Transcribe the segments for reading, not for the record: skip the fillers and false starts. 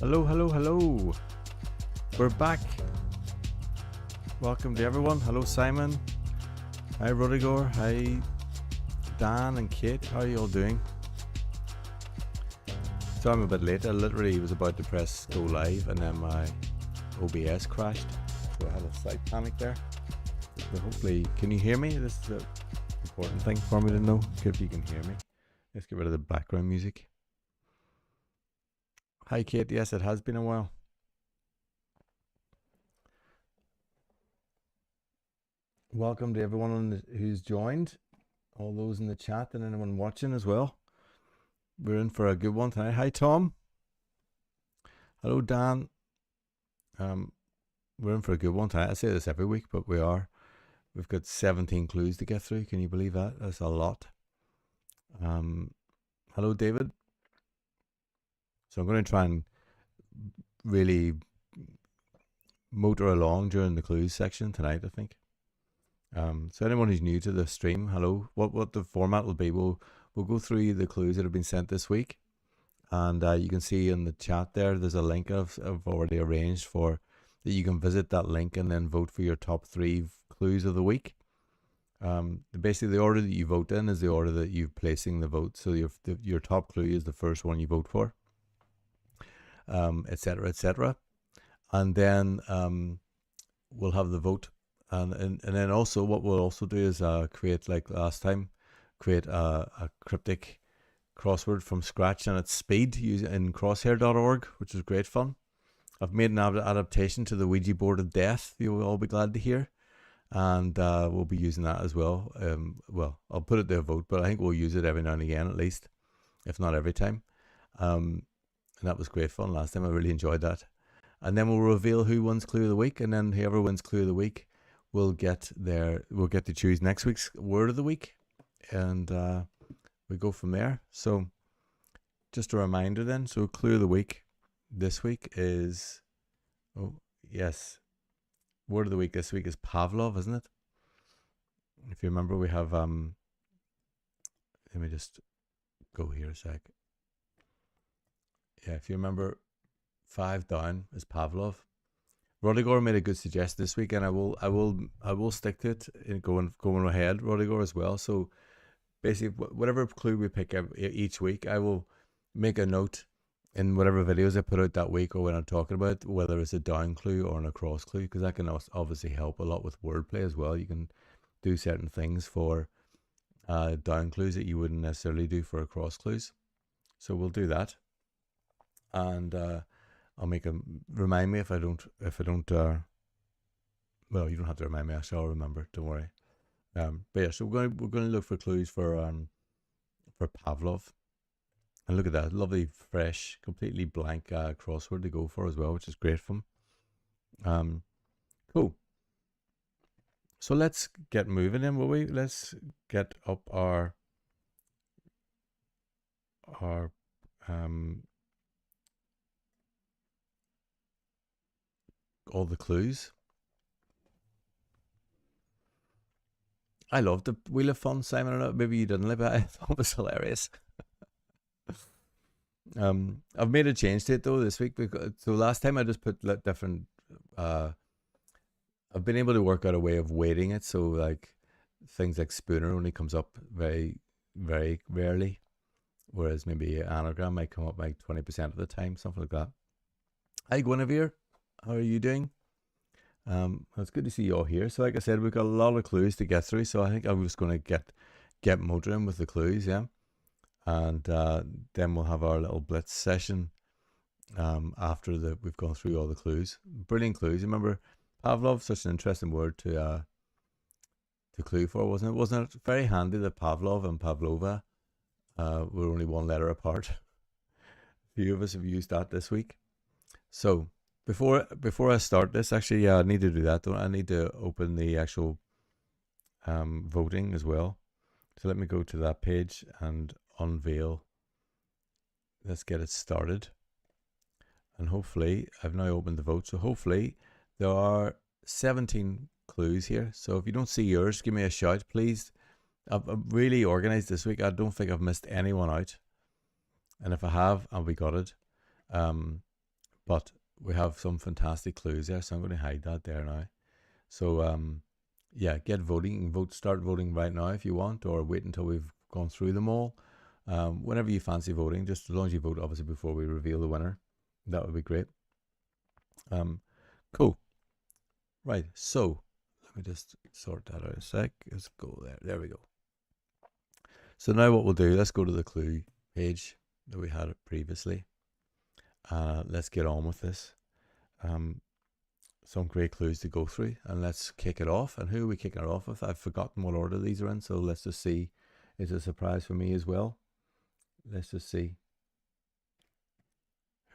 Hello, hello, hello. We're back. Welcome to everyone. Hello, Simon. Hi, Rudiger. Hi, Dan and Kate. How are you all doing? So I'm a bit late. I literally was about to press go live and then my OBS crashed. So I had a slight panic there. But hopefully, can you hear me? This is an important thing for me to know. If you can hear me. Let's get rid of the background music. Hi, Kate. Yes, it has been a while. Welcome to everyone who's joined, all those in the chat and anyone watching as well. We're in for a good one tonight. Hi, Tom. Hello, Dan. We're in for a good one tonight. I say this every week, but we are. We've got 17 clues to get through. Can you believe that? That's a lot. Hello, David. So I'm going to try and really motor along during the clues section tonight, I think. So anyone who's new to the stream, hello. What the format will be, we'll go through the clues that have been sent this week, and you can see in the chat there's a link I've already arranged for that you can visit that link and then vote for your top 3 clues of the week. Basically, the order that you vote in is the order that you're placing the vote. So your top clue is the first one you vote for, etc., etc. And then we'll have the vote. And then also what we'll also do is create, like last time, create a cryptic crossword from scratch and at speed in crosshair.org, which is great fun. I've made an adaptation to the Ouija board of death, you will all be glad to hear. And we'll be using that as well. Well, I'll put it to a vote, but I think we'll use it every now and again at least, if not every time. And that was great fun last time. I really enjoyed that. And then we'll reveal who wins Clue of the Week, and then whoever wins Clue of the Week we'll get to choose next week's word of the week, and we go from there. So just a reminder then, so clue of the week this week is, oh yes, word of the week this week is Pavlov, isn't it? If you remember, we have let me just go here a sec. Yeah, if you remember, 5 down is Pavlov. Rudiger made a good suggestion this week, and I will stick to it in going ahead, Rudiger, as well. So basically, whatever clue we pick each week, I will make a note in whatever videos I put out that week or when I'm talking about it, whether it's a down clue or an across clue, because that can obviously help a lot with wordplay as well. You can do certain things for down clues that you wouldn't necessarily do for across clues. So we'll do that, and I'll make a remind me if I don't. Well, you don't have to remind me. I shall remember. Don't worry. But yeah, so we're going to look for clues for Pavlov, and look at that lovely, fresh, completely blank crossword to go for as well, which is great fun. Cool. So let's get moving then, will we? Let's get up our all the clues. I loved the Wheel of Fun, Simon. I don't know, maybe you didn't, but I thought it was hilarious. I've made a change to it though this week, because so last time I just put different. I've been able to work out a way of weighting it, so like things like Spooner only comes up very, very rarely, whereas maybe Anagram might come up like 20% of the time, something like that. Hi Guinevere, how are you doing? It's good to see you all here. So like I said, we've got a lot of clues to get through, so I think I'm just going to get motoring with the clues, yeah. And then we'll have our little blitz session after we've gone through all the clues. Brilliant clues. Remember, Pavlov, such an interesting word to clue for, wasn't it? Wasn't it very handy that Pavlov and Pavlova were only one letter apart? A few of us have used that this week. So before I start this, actually, yeah, I need to do that. Don't I? Need to open the actual voting as well. So let me go to that page and unveil. Let's get it started. And hopefully, I've now opened the vote. So hopefully, there are 17 clues here. So if you don't see yours, give me a shout, please. I'm really organized this week. I don't think I've missed anyone out. And if I have, I'll be gutted. But we have some fantastic clues there, so I'm going to hide that there now. So yeah, get voting. You can vote. Start voting right now if you want, or wait until we've gone through them all. Whenever you fancy voting, just as long as you vote, obviously, before we reveal the winner, that would be great. Cool. Right. So let me just sort that out a sec. Let's go there. There we go. So now what we'll do, let's go to the clue page that we had previously. Let's get on with this. Some great clues to go through, and let's kick it off. And who are we kicking it off with? I've forgotten what order these are in, so let's just see. It's a surprise for me as well. Let's just see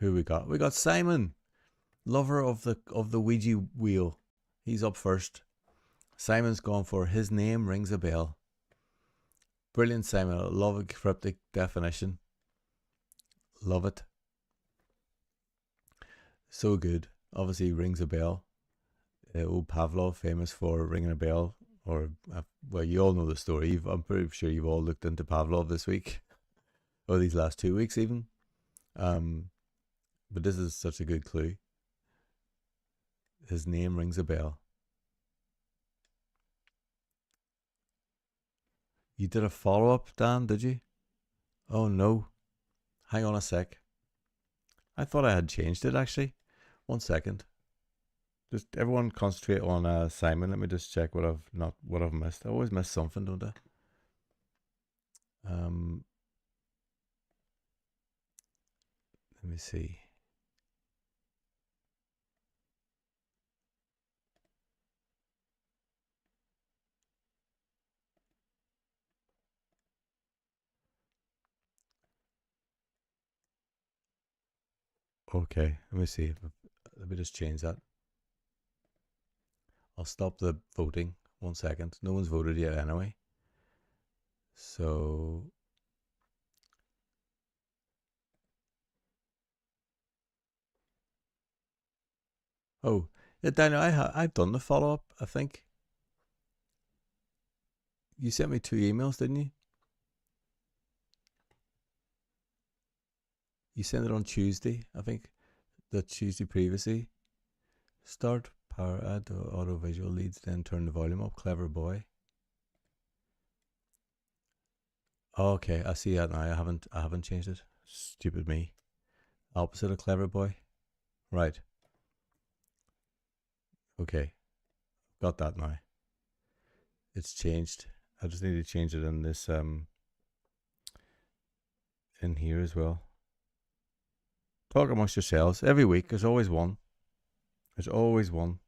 who we got. We got Simon, lover of the Ouija wheel. He's up first. Simon's gone for His Name Rings a Bell. Brilliant, Simon. I love a cryptic definition. Love it. So good. Obviously rings a bell. Old Pavlov, famous for ringing a bell. Or, well, you all know the story. I'm pretty sure you've all looked into Pavlov this week. Or these last 2 weeks even. But this is such a good clue. His name rings a bell. You did a follow-up, Dan, did you? Oh no. Hang on a sec. I thought I had changed it actually. 1 second. Just everyone concentrate on Simon. Let me just check what I've missed. I always miss something, don't I? Let me see. Okay, let me see. Let me just change that. I'll stop the voting. 1 second. No one's voted yet anyway. So oh, yeah, Daniel, I've done the follow up. I think you sent me 2 emails, didn't you? You sent it on Tuesday, I think. The Tuesday previously. Start power add auto visual leads, then turn the volume up. Clever boy. Oh, okay, I see that now. I haven't changed it. Stupid me. Opposite of clever boy. Right. Okay. Got that now. It's changed. I just need to change it in this in here as well. Talk amongst yourselves. Every week there's always one. There's always one.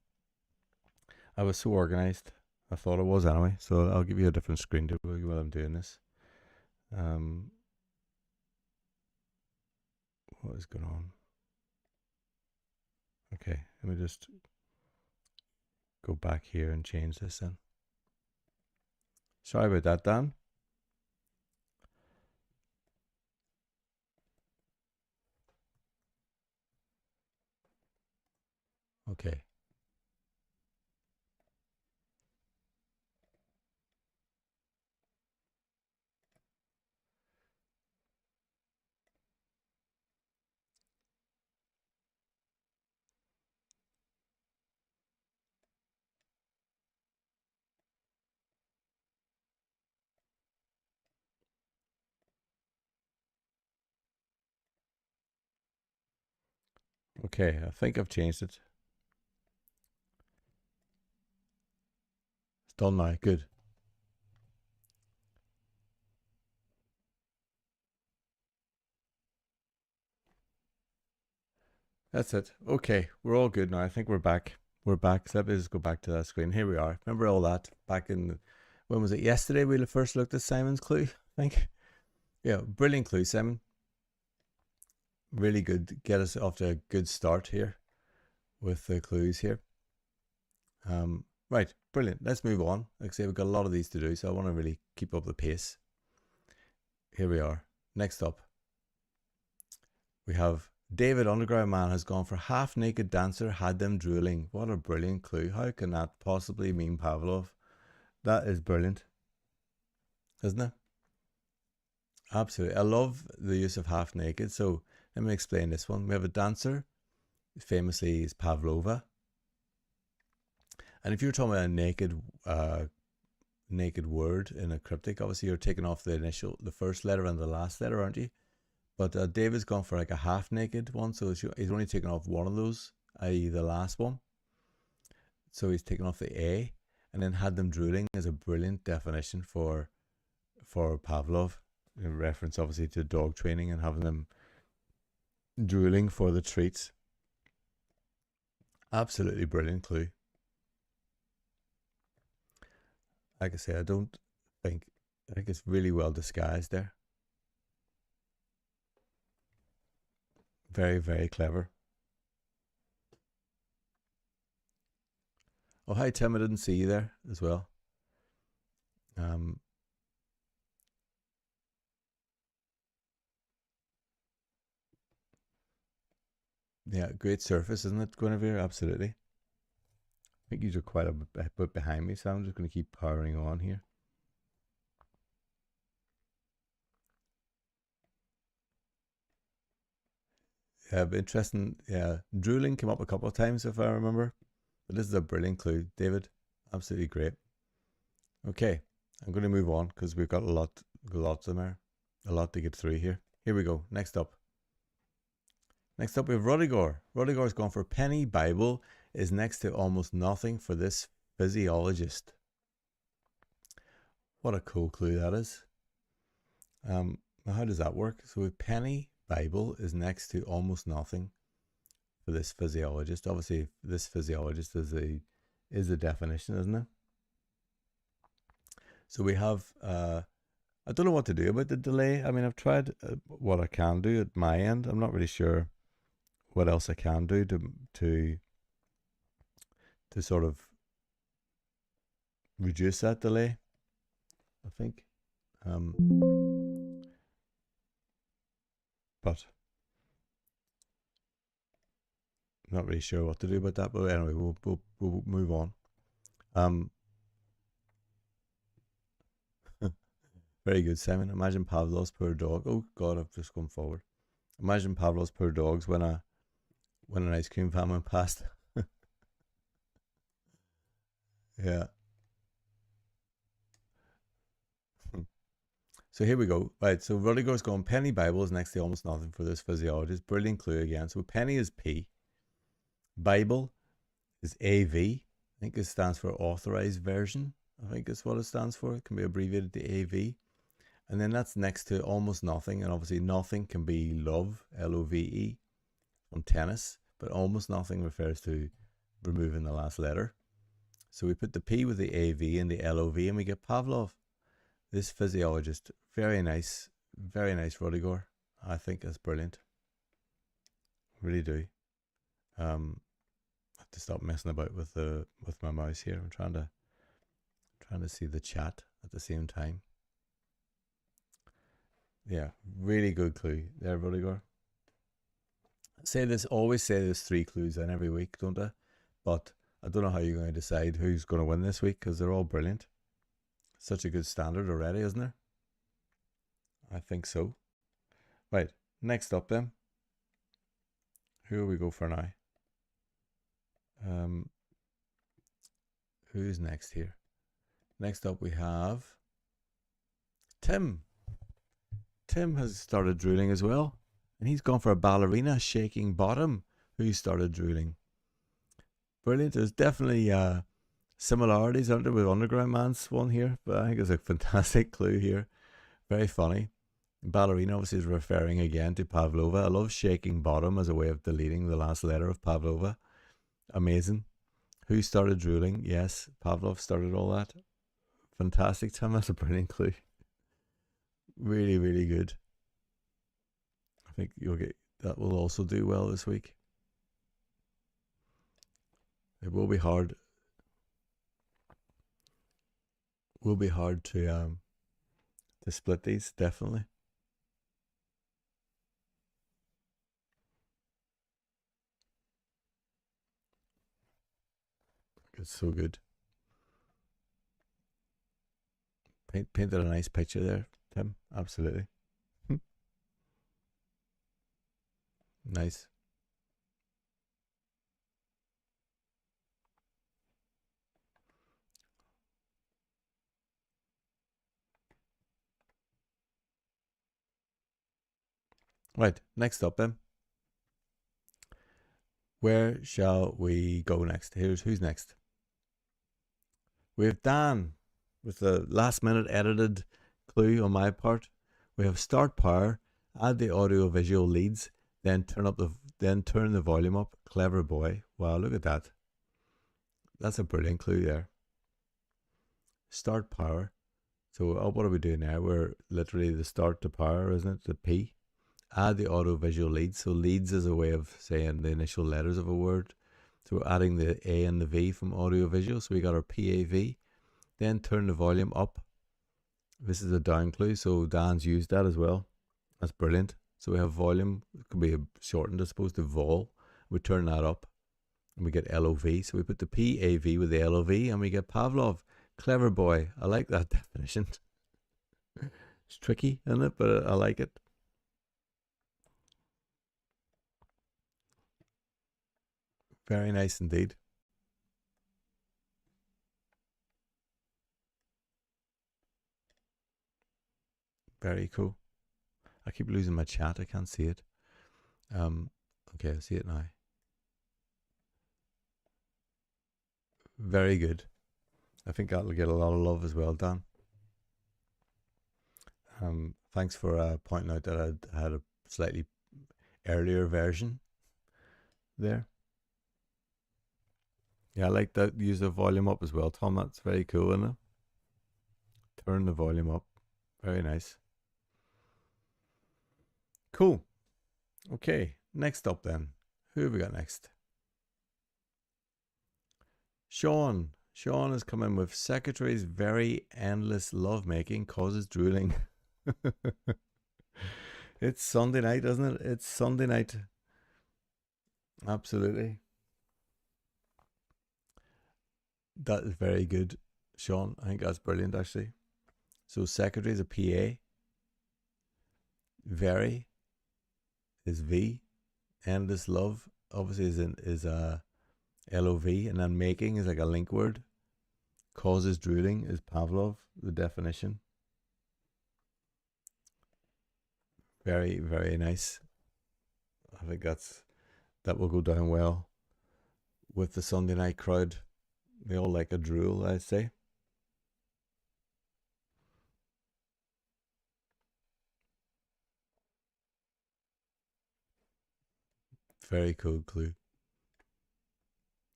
I was so organized. I thought it was anyway. So I'll give you a different screen to while I'm doing this. What is going on? Okay, let me just go back here and change this then. Sorry about that, Dan. Okay. Okay, I think I've changed it. It's done now. Good. That's it. Okay, we're all good now. I think we're back. We're back. So let me just go back to that screen. Here we are. Remember all that back in, when was it? Yesterday we first looked at Simon's clue, I think. Yeah, brilliant clue, Simon. Really good. Get us off to a good start here with the clues here. Right, brilliant. Let's move on. Like I say, we've got a lot of these to do, so I want to really keep up the pace. Here we are. Next up, we have David Underground Man has gone for half naked dancer, had them drooling. What a brilliant clue. How can that possibly mean Pavlov? That is brilliant, isn't it? Absolutely. I love the use of half naked. So let me explain this one. We have a dancer famously is Pavlova. And if you're talking about a naked word in a cryptic, obviously you're taking off the first letter and the last letter, aren't you? But David's gone for like a half naked one, so he's only taken off one of those, i.e. the last one. So he's taken off the A, and then had them drooling as a brilliant definition for Pavlov, in reference obviously to dog training and having them drooling for the treats. Absolutely brilliant clue. Like I say, I think it's really well disguised there. Very, very clever. Oh, hi Tim, I didn't see you there as well. Yeah, great surface, isn't it, Guinevere? Absolutely. I think these are quite a bit behind me, so I'm just going to keep powering on here. Yeah, but interesting. Yeah, drooling came up a couple of times if I remember. But this is a brilliant clue, David. Absolutely great. Okay, I'm going to move on because we've got lots of there, a lot to get through here. Here we go. Next up we have Rudigor. Rudigor's gone for penny Bible is next to almost nothing for this physiologist. What a cool clue that is. How does that work? So with penny Bible is next to almost nothing for this physiologist. Obviously, this physiologist is the definition, isn't it? So we have, I don't know what to do about the delay. I mean, I've tried what I can do at my end. I'm not really sure what else I can do to sort of reduce that delay, I think. But I'm not really sure what to do about that. But anyway, we'll move on. Very good, Simon. Imagine Pavlov's poor dog. Oh God, I've just gone forward. Imagine Pavlov's poor dogs when an ice cream van went past. Yeah. So here we go. Right, so Rudiger's going penny Bible is next to almost nothing for this physiologist. Brilliant clue again. So penny is P. Bible is AV. I think it stands for authorized version. I think that's what it stands for. It can be abbreviated to AV. And then that's next to almost nothing. And obviously nothing can be love, LOVE, from tennis. But almost nothing refers to removing the last letter. So we put the P with the AV and the LOV and we get Pavlov. This physiologist, very nice, Rudiger. I think that's brilliant. Really do. I have to stop messing about with my mouse here. I'm trying to see the chat at the same time. Yeah, really good clue there, Rudiger. Always say there's 3 clues in every week, don't I? But I don't know how you're going to decide who's going to win this week because they're all brilliant. Such a good standard already, isn't there? I think so. Right, next up then. Who will we go for now? Who's next here? Next up we have Tim. Tim has started drooling as well. And he's gone for a ballerina shaking bottom who started drooling. Brilliant. There's definitely similarities, aren't there, with Underground Man's one here, but I think it's a fantastic clue here. Very funny. Ballerina obviously is referring again to Pavlova. I love shaking bottom as a way of deleting the last letter of Pavlova. Amazing. Who started drooling? Yes, Pavlov started all that. Fantastic, Tim. That's a brilliant clue. Really, really good. I think that will also do well this week. It will be hard. Will be hard to split these, definitely. It's so good. Painted a nice picture there, Tim. Absolutely. Nice. Right, next up then. Where shall we go next? Who's next. We have Dan with the last minute edited clue on my part. We have start power, add the audio visual leads, then turn the volume up. Clever boy. Wow, look at that. That's a brilliant clue there. Start power. So what are we doing now? We're literally the start to power, isn't it? The P. Add the audio visual leads. So leads is a way of saying the initial letters of a word. So we're adding the A and the V from audio visual. So we got our PAV. Then turn the volume up. This is a down clue, so Dan's used that as well. That's brilliant. So we have volume, it could be shortened, I suppose, to vol. We turn that up and we get LOV. So we put the PAV with the LOV and we get Pavlov. Clever boy. I like that definition. It's tricky, isn't it? But I like it. Very nice indeed. Very cool. I keep losing my chat. I can't see it. Okay, I see it now. Very good. I think that'll get a lot of love as well, Dan. Thanks for pointing out that I had a slightly earlier version there. Yeah, I like that. Use the volume up as well, Tom. That's very cool, isn't it? Turn the volume up. Very nice. Cool. Okay, next up then. Who have we got next? Sean. Sean has come in with secretary's very endless lovemaking causes drooling. It's Sunday night, isn't it? It's Sunday night. Absolutely. That is very good, Sean. I think that's brilliant, actually. So secretary is a PA. Very is V. Endless love obviously is a LOV, and then making is like a link word. Causes drooling is Pavlov, the definition. Very, very nice. I think that will go down well with the Sunday night crowd. They all like a drool, I'd say. Very cool clue.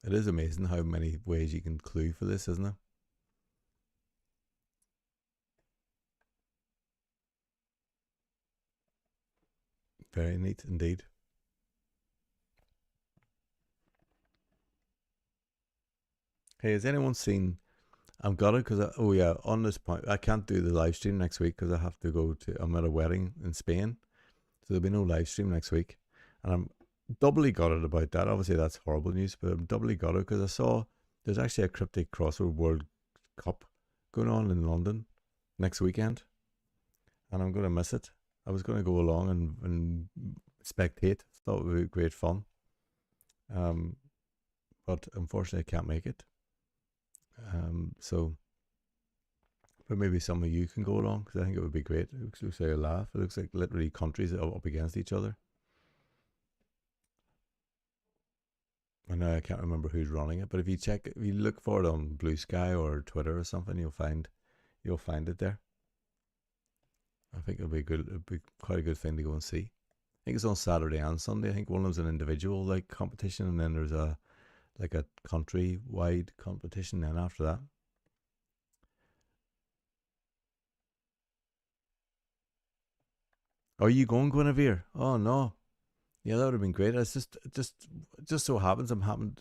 It is amazing how many ways you can clue for this, isn't it? Very neat indeed. Hey, has anyone seen? I've got it because oh yeah, on this point, I can't do the live stream next week because I have to go to. I'm at a wedding in Spain, so there'll be no live stream next week, and I'm doubly gutted about that. Obviously, that's horrible news, but I'm doubly gutted because I saw there's actually a Cryptic Crossword World Cup going on in London next weekend, and I'm going to miss it. I was going to go along and spectate. Thought it would be great fun, but unfortunately, I can't make it. So, but maybe some of you can go along because I think it would be great. It looks like a laugh. It looks like literally countries up against each other. I know I can't remember who's running it, but if you look for it on Blue Sky or Twitter or something, you'll find it there. I think it'll be quite a good thing to go and see. I think it's on Saturday and Sunday. I think one of them's an individual like competition, and then there's a country wide competition. Then after that, are you going, Guinevere? Oh no, yeah, that would have been great. It's just so happens I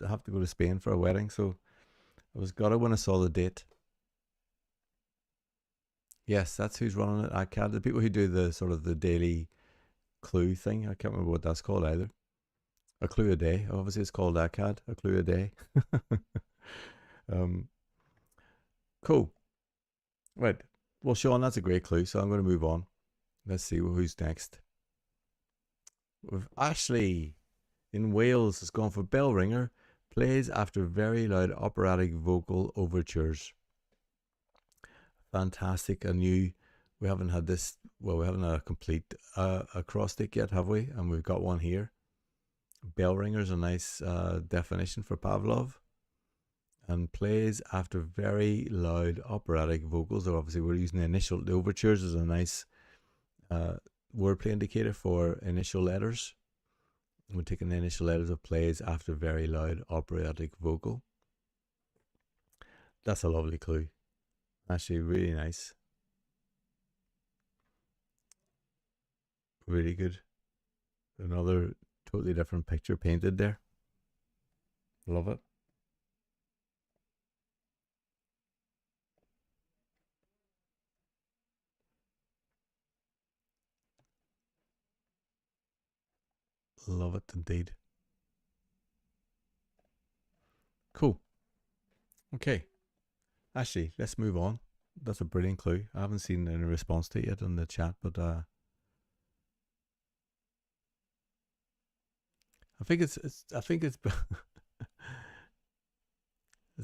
have to go to Spain for a wedding, so I was got it when I saw the date. Yes, that's who's running it. I can't. The people who do the sort of the daily clue thing. I can't remember what that's called either. A clue a day. Obviously, it's called ACAD. A clue a day. um, cool. Right. Well, Sean, that's a great clue. So I'm going to move on. Let's see who's next. With Ashley in Wales has gone for bell ringer. Plays after very loud operatic vocal overtures. Fantastic. A new We haven't had this. Well, we haven't had a complete acrostic yet, have we? And we've got one here. Bell ringer's a nice definition for Pavlov, and plays after very loud operatic vocals. So obviously, we're using the overtures as a nice wordplay indicator for initial letters. We're taking the initial letters of plays after very loud operatic vocal. That's a lovely clue. Actually, really nice. Really good. Another totally different picture painted there. Love it. Love it indeed. Cool. Okay. Actually, let's move on. That's a brilliant clue. I haven't seen any response to it yet in the chat, but I think it's it's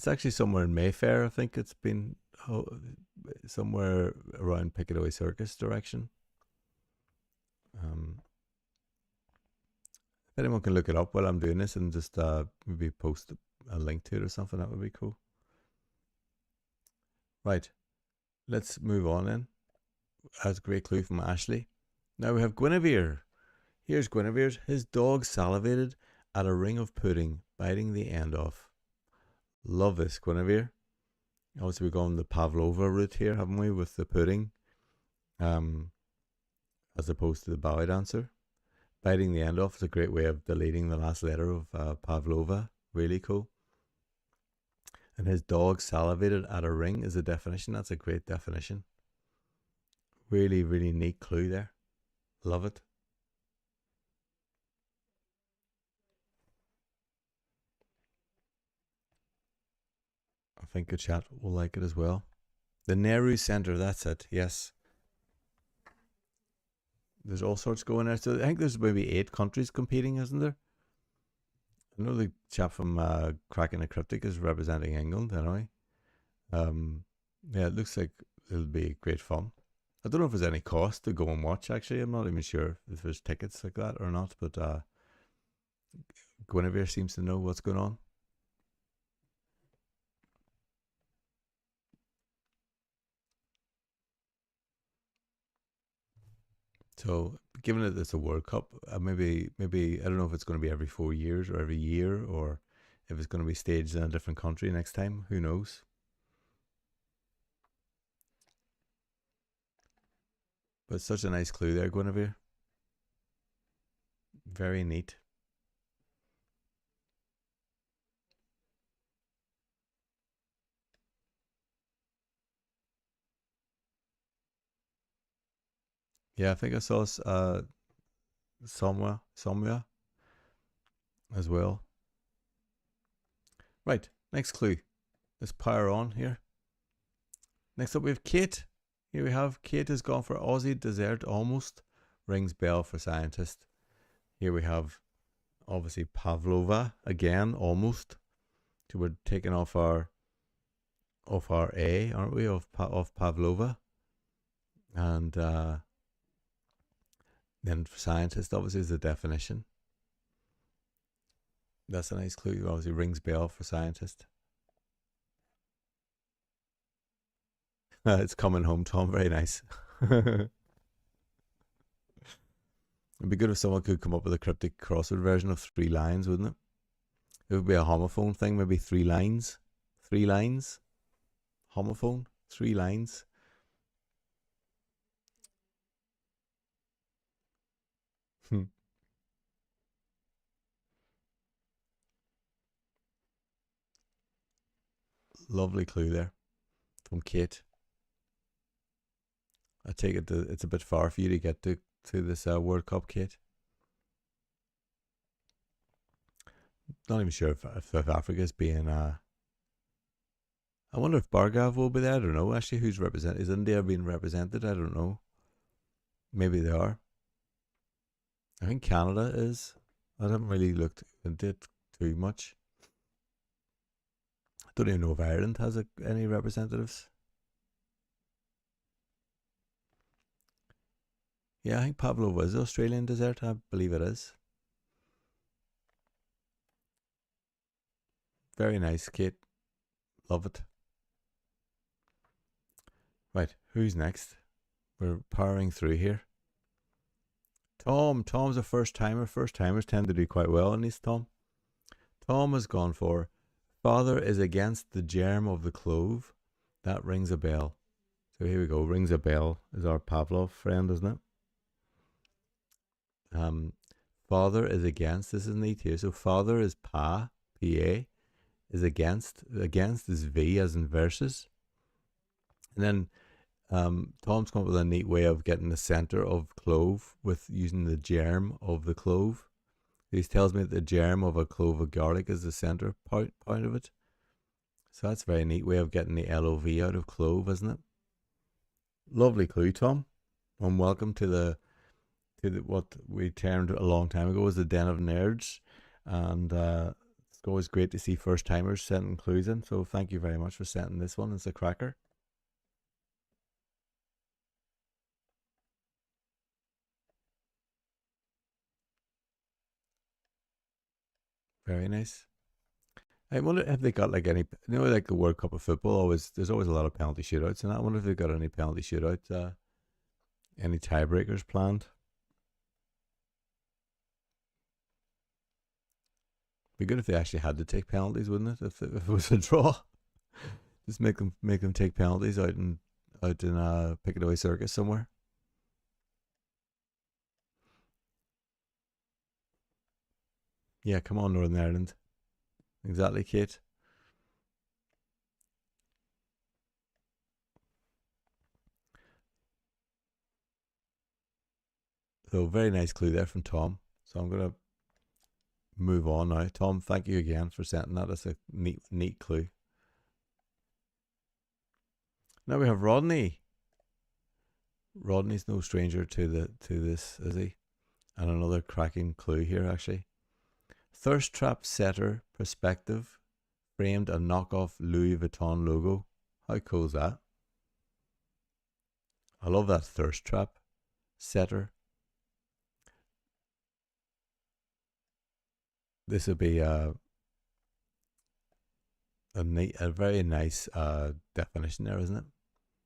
actually somewhere in Mayfair. I think it's been somewhere around Piccadilly Circus direction. If anyone can look it up while I'm doing this and just maybe post a link to it or something, that would be cool. Right, let's move on then. That's a great clue from Ashley. Now we have Guinevere. Here's Guinevere's. His dog salivated at a ring of pudding, biting the end off. Love this, Guinevere. Obviously, we've gone the Pavlova route here, haven't we, with the pudding, as opposed to the ballet dancer. Biting the end off is a great way of deleting the last letter of Pavlova. Really cool. And his dog salivated at a ring is a definition. That's a great definition. Really, really neat clue there. Love it. I think the chat will like it as well. The Nehru Center, that's it. Yes. There's all sorts going there. So I think there's maybe 8 countries competing, isn't there? I know the chap from Cracking a Cryptic is representing England, anyway. Yeah, it looks like it'll be great fun. I don't know if there's any cost to go and watch, actually. I'm not even sure if there's tickets like that or not, but Guinevere seems to know what's going on. So, given that it's a World Cup, maybe I don't know if it's going to be every 4 years or every year, or if it's going to be staged in a different country next time. Who knows? But such a nice clue there, Guinevere. Very neat. Yeah, I think I saw Somya as well. Right, next clue. Let's power on here. Next up we have Kate. Here we have Kate has gone for Aussie dessert almost. Rings bell for scientist. Here we have obviously Pavlova again, almost. So we're taking off our A, aren't we? Of Pavlova. And then for scientist obviously is the definition. That's a nice clue. Obviously rings bell for scientist. It's coming home, Tom. Very nice. It'd be good if someone could come up with a cryptic crossword version of 3 lines, wouldn't it? It would be a homophone thing, maybe 3 lines. 3 lines. Homophone, 3 lines. Lovely clue there from Kate. I take it it's a bit far for you to get to this World Cup, Kate. Not even sure if South Africa is being. I wonder if Bargav will be there. I don't know. Actually, who's represented? Is India being represented? I don't know. Maybe they are. I think Canada is. I haven't really looked into it too much. I don't even know if Ireland has any representatives. Yeah, I think PAVLOV is Australian dessert. I believe it is. Very nice, Kate. Love it. Right, who's next? We're powering through here. Tom. Tom's a first timer. First timers tend to do quite well in these, Tom. Tom has gone for father is against the germ of the clove. That rings a bell. So here we go. Rings a bell is our Pavlov friend, isn't it? Um, father is against. This is neat here. So father is pa, pa, is against. Against is v as in versus. And then Tom's come up with a neat way of getting the center of clove with using the germ of the clove. He tells me that the germ of a clove of garlic is the center point of it. So that's a very neat way of getting the LOV out of clove, isn't it? Lovely clue, Tom. And welcome to the what we termed a long time ago as the Den of Nerds. And it's always great to see first timers sending clues in. So thank you very much for sending this one. It's a cracker. Very nice. I wonder if they got like any, like the World Cup of football. There's always a lot of penalty shootouts, and I wonder if they got any penalty shootout, any tiebreakers planned. Be good if they actually had to take penalties, wouldn't it? If it was a draw, just make them take penalties out in Piccadilly Circus somewhere. Yeah, come on, Northern Ireland. Exactly, Kate. So very nice clue there from Tom. So I'm gonna move on now. Tom, thank you again for sending that. That's a neat clue. Now we have Rodney. Rodney's no stranger to this, is he? And another cracking clue here, actually. Thirst trap setter perspective framed a knockoff Louis Vuitton logo. How cool is that? I love that thirst trap setter. This would be a very nice definition there, isn't it?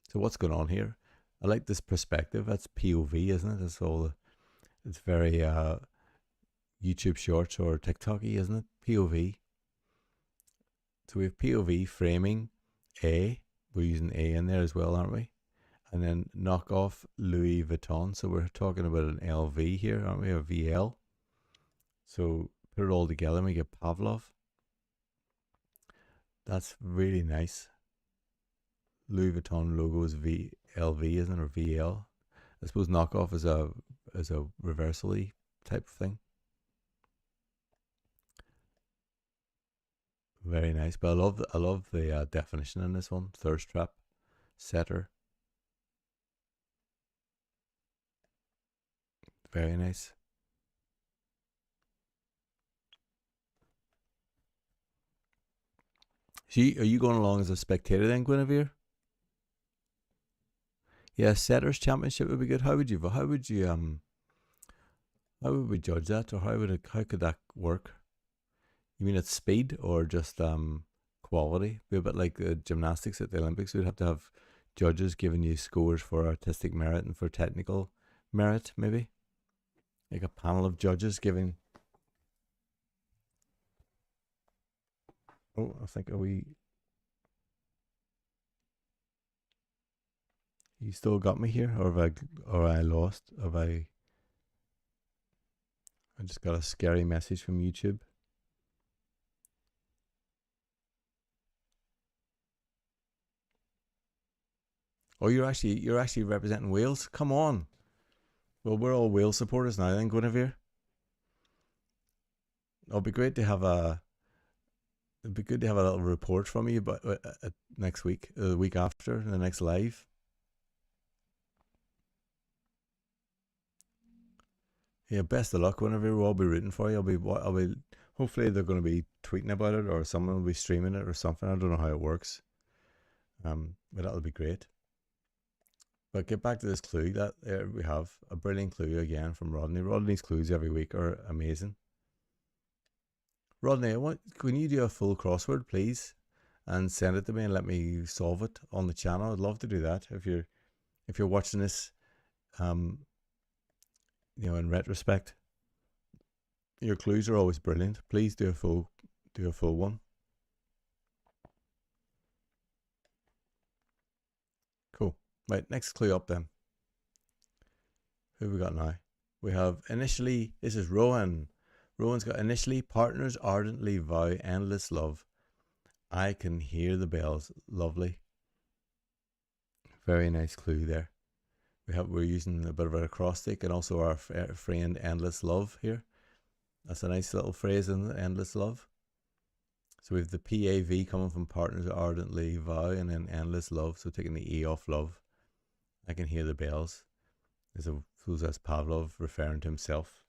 So what's going on here? I like this perspective. That's POV, isn't it? It's all. It's very YouTube Shorts or TikToky, isn't it? POV. So we have POV framing A. We're using A in there as well, aren't we? And then knock off Louis Vuitton. So we're talking about an LV here, aren't we? Or VL. So put it all together and we get PAVLOV. That's really nice. Louis Vuitton logo is VLV, isn't it? Or VL. I suppose knockoff is a reversally type of thing. Very nice, but I love the definition in this one. Thirst trap setter. Very nice. So are you going along as a spectator then, Guinevere? Yeah, setters championship would be good. How would you how would we judge that, or how could that work? You mean it's speed or just quality? Be a bit like the gymnastics at the Olympics. We'd have to have judges giving you scores for artistic merit and for technical merit, maybe. Like a panel of judges giving. Oh, I think are we. You still got me here, or I lost? Have I? I just got a scary message from YouTube. Oh, you're actually representing Wales. Come on. Well, we're all Wales supporters now, then, Guinevere. It'll be great to have a. It'd be good to have a little report from you, but next week, the week after, the next live. Yeah, best of luck. Whenever we'll all be rooting for you, I'll be. Hopefully, they're going to be tweeting about it, or someone will be streaming it, or something. I don't know how it works. But that'll be great. But get back to this clue that we have a brilliant clue again from Rodney. Rodney's clues every week are amazing. Rodney, can you do a full crossword, please, and send it to me and let me solve it on the channel? I'd love to do that. If you're watching this, um, in retrospect, your clues are always brilliant. Please do a full one. Cool. Right, next clue up then. Who have we got now? We have initially, this is Rowan. Rowan's got initially, partners ardently vow endless love. I can hear the bells. Lovely. Very nice clue there. We're using a bit of an acrostic and also our friend endless love here. That's a nice little phrase in endless love. So we have the PAV coming from partners ardently vow and then endless love. So taking the E off love. I can hear the bells. Suppose that's Pavlov referring to himself.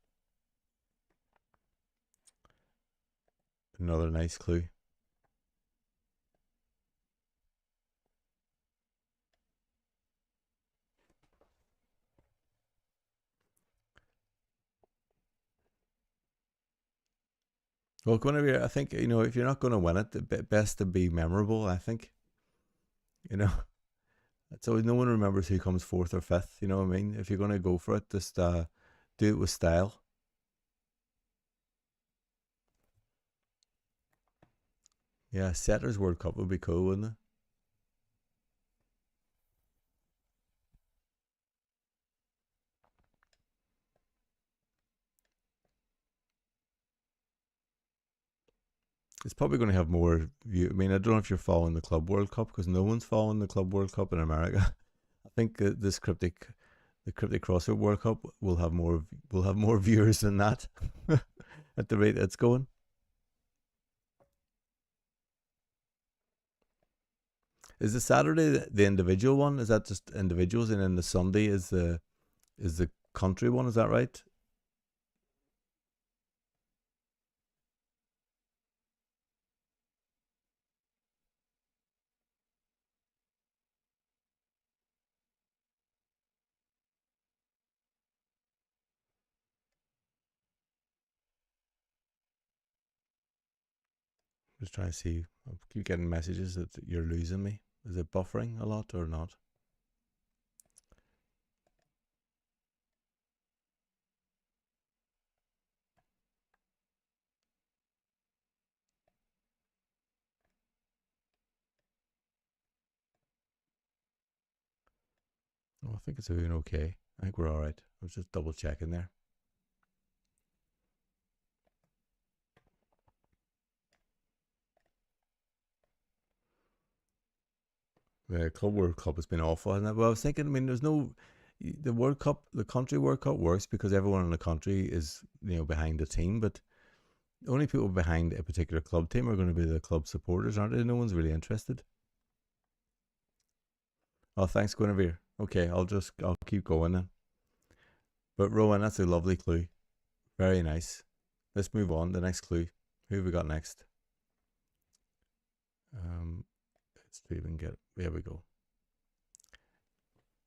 Another nice clue. Well, Guinevere, I think, if you're not going to win it, best to be memorable, I think. So no one remembers who comes fourth or fifth, you know what I mean? If you're going to go for it, just do it with style. Yeah, Setters World Cup would be cool, wouldn't it? It's probably going to have more view. I mean, I don't know if you're following the Club World Cup because no one's following the Club World Cup in America. I think the Cryptic CrossFit World Cup will have more viewers than that at the rate it's going. Is the Saturday the individual one? Is that just individuals, and then the Sunday is the country one? Is that right? Just trying to see. I keep getting messages that you're losing me. Is it buffering a lot or not? Oh, I think it's doing okay. I think we're all right. I was just double checking there. The Club World Cup has been awful, hasn't it? Well, I was thinking, I mean, the World Cup, the country World Cup works because everyone in the country is, behind a team, but the only people behind a particular club team are going to be the club supporters, aren't they? No one's really interested. Oh, thanks, Guinevere. Okay, I'll keep going then. But Rowan, that's a lovely clue. Very nice. Let's move on. The next clue. Who have we got next? Let's see if we can get. There we go.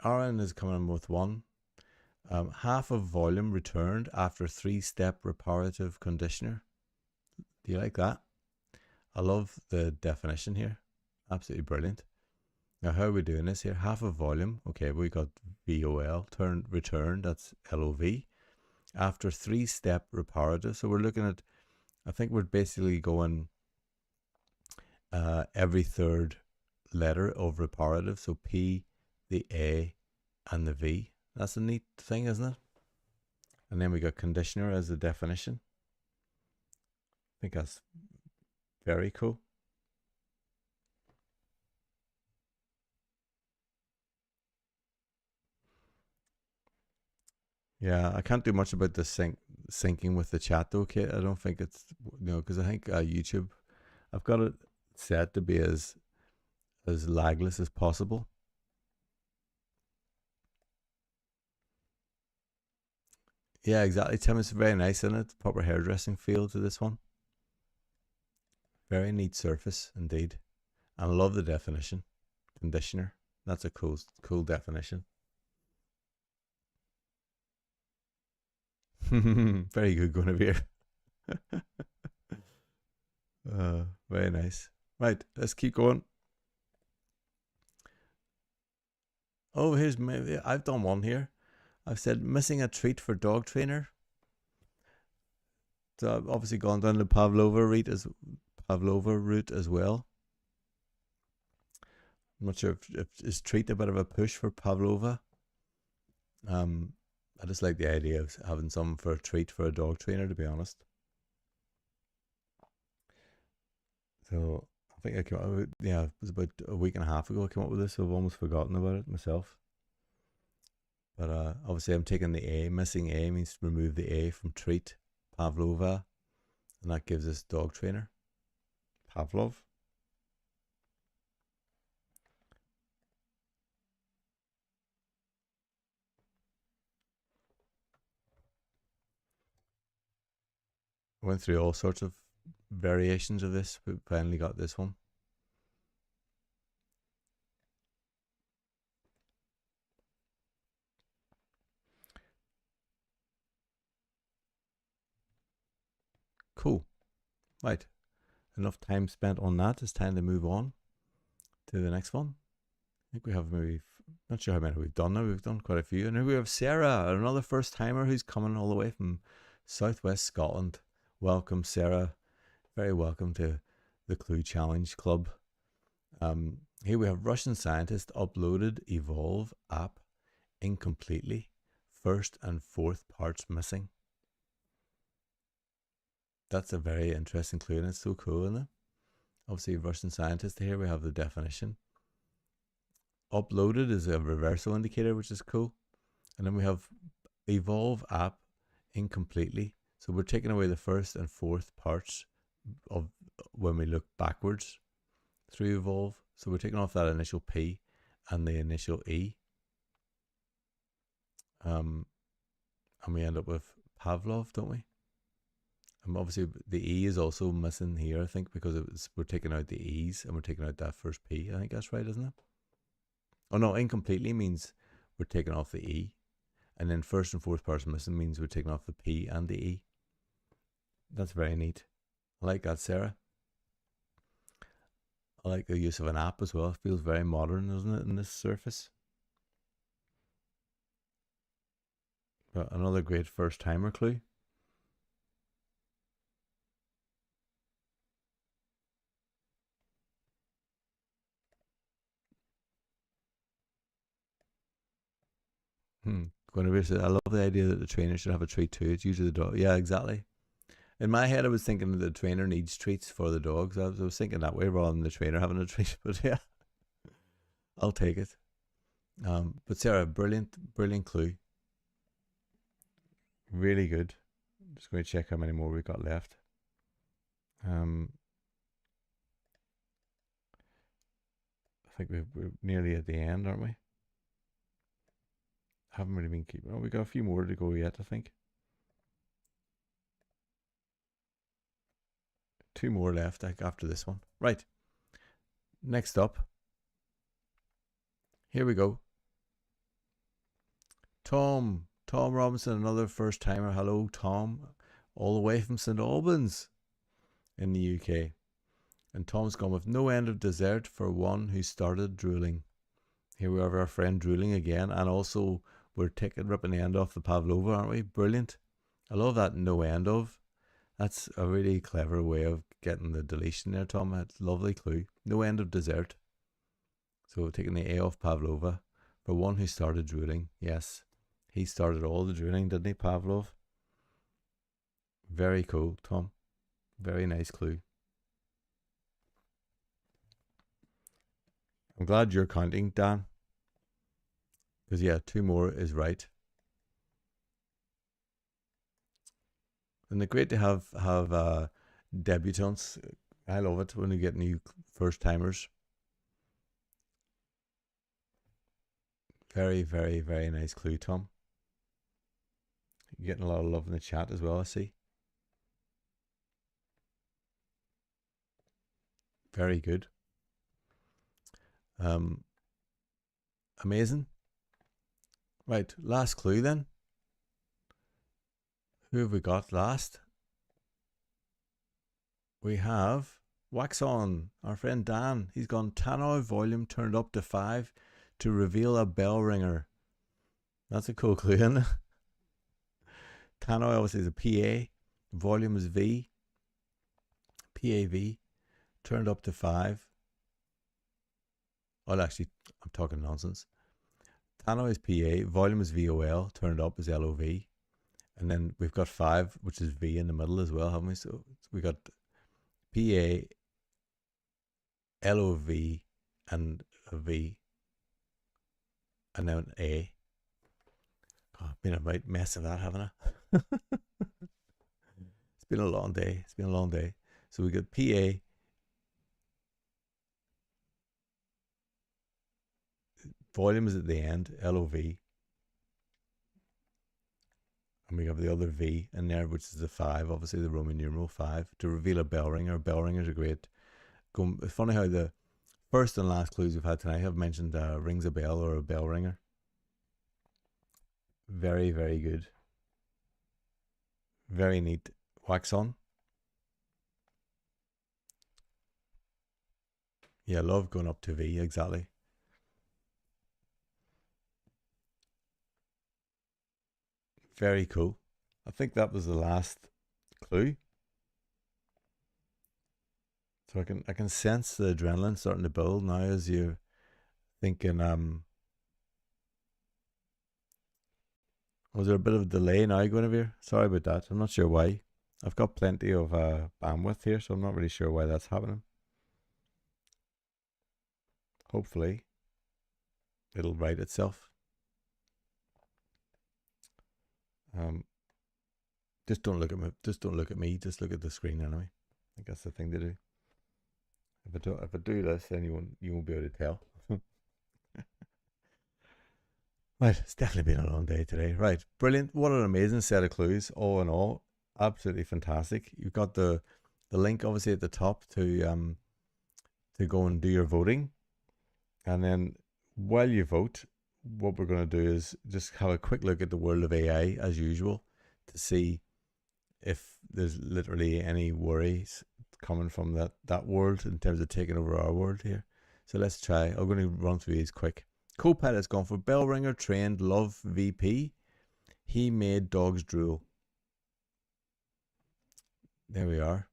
Aaron is coming in with one. Half of volume returned after 3-step reparative conditioner. Do you like that? I love the definition here. Absolutely brilliant. Now, how are we doing this here? Half of volume. Okay, we got VOL returned. That's LOV. After 3-step reparative. So we're looking at. I think we're basically going every third letter of reparative. So P, the A, and the V. That's a neat thing, isn't it? And then we got conditioner as the definition. I think that's very cool. Yeah, I can't do much about the syncing with the chat though, Kate. I don't think it's because I think YouTube, I've got it set to be as lagless as possible. Yeah, exactly. Tim, it's very nice, isn't it? Proper hairdressing feel to this one. Very neat surface indeed. And I love the definition. Conditioner. That's a cool definition. Very good, Guinevere. Very nice. Right, let's keep going. Oh, here's maybe I've done one here. I've said missing a treat for dog trainer. So I've obviously gone down the Pavlova route as well. I'm not sure if is treat a bit of a push for Pavlova. I just like the idea of having some for a treat for a dog trainer, to be honest. So I think I came up with, yeah, it was about a week and a half ago I came up with this, so I've almost forgotten about it myself. But obviously I'm taking the A. Missing A means to remove the A from treat, Pavlova, and that gives us dog trainer, PAVLOV. I went through all sorts of variations of this, but finally got this one. Cool. Right. Enough time spent on that. It's time to move on to the next one. I think we have maybe, not sure how many we've done now. We've done quite a few. And here we have Sarah, another first timer who's coming all the way from Southwest Scotland. Welcome, Sarah. Very welcome to the Clue Challenge Club. Here we have Russian scientist uploaded Evolve app incompletely. First and fourth parts missing. That's a very interesting clue, and it's so cool, isn't it? Obviously, Russian scientist. Here we have the definition. Uploaded is a reversal indicator, which is cool. And then we have Evolve app incompletely. So we're taking away the first and fourth parts of when we look backwards through Evolve. So we're taking off that initial P and the initial E. And we end up with PAVLOV, don't we? And obviously the E is also missing here, I think, because we're taking out the E's and we're taking out that first P. I think that's right, isn't it? Oh no, incompletely means we're taking off the E. And then first and fourth parts missing means we're taking off the P and the E. That's very neat. I like that, Sarah. I like the use of an app as well. It feels very modern, doesn't it, in this surface? But another great first timer clue. Guinevere said, I love the idea that the trainer should have a treat too. It's usually the dog. Yeah, exactly. In my head, I was thinking that the trainer needs treats for the dogs. I was thinking that way rather than the trainer having a treat. But yeah, I'll take it. But Sarah, brilliant clue. Really good. I'm just going to check how many more we've got left. I think we're nearly at the end, aren't we? Haven't really been keeping. Oh, we got a few more to go yet, I think. 2 more left after this one. Right. Next up. Here we go. Tom Robinson, another first timer. Hello, Tom. All the way from St. Albans in the UK. And Tom's gone with no end of dessert for one who started drooling. Here we have our friend drooling again. And also, we're ripping the end off the Pavlova, aren't we? Brilliant. I love that no end of. That's a really clever way of getting the deletion there, Tom. That's a lovely clue. No end of dessert. So taking the A off Pavlova. For one who started drooling. Yes. He started all the drooling, didn't he, Pavlov? Very cool, Tom. Very nice clue. I'm glad you're counting, Dan. Because, yeah, 2 more is right. And it's great to have debutants. I love it when you get new first timers. Very, very, very nice clue, Tom. You're getting a lot of love in the chat as well, I see. Very good. Amazing. Right, last clue then. Who have we got last? We have Wax On, our friend Dan. He's gone Tannoy volume turned up to 5 to reveal a bell ringer. That's a cool clue, isn't it? Tannoy obviously is a PA. Volume is V. PAV. Turned up to 5. Well, actually, I'm talking nonsense. Tannoy is PA. Volume is VOL. Turned up is LOV. And then we've got 5, which is V in the middle as well, haven't we? So we got PA, LOV, and a V, and then an A. God, I've been a right mess of that, haven't I? It's been a long day. It's been a long day. So we got PA, volume is at the end, LOV, and we have the other V in there, which is the 5, obviously the Roman numeral 5, to reveal a bell ringer. Bell ringers are great. It's funny how the first and last clues we've had tonight have mentioned rings a bell or a bell ringer. Very, very good. Very neat. Wax On. Yeah, love going up to V, exactly. Very cool. I think that was the last clue. So I can sense the adrenaline starting to build now as you're thinking, was there a bit of a delay now, Guinevere? Sorry about that. I'm not sure why. I've got plenty of bandwidth here, so I'm not really sure why that's happening. Hopefully, it'll right itself. Just don't look at me. Just don't look at me. Just look at the screen anyway. I think that's the thing to do. If I do this, then you won't be able to tell. Right, it's definitely been a long day today. Right, brilliant. What an amazing set of clues, all in all. Absolutely fantastic. You've got the link obviously at the top to go and do your voting. And then while you vote, what we're going to do is just have a quick look at the world of AI as usual to see if there's literally any worries coming from that world in terms of taking over our world here. So let's try. I'm going to run through these quick. Copilot's gone for bell ringer trained love VP. He made dogs drool. There we are.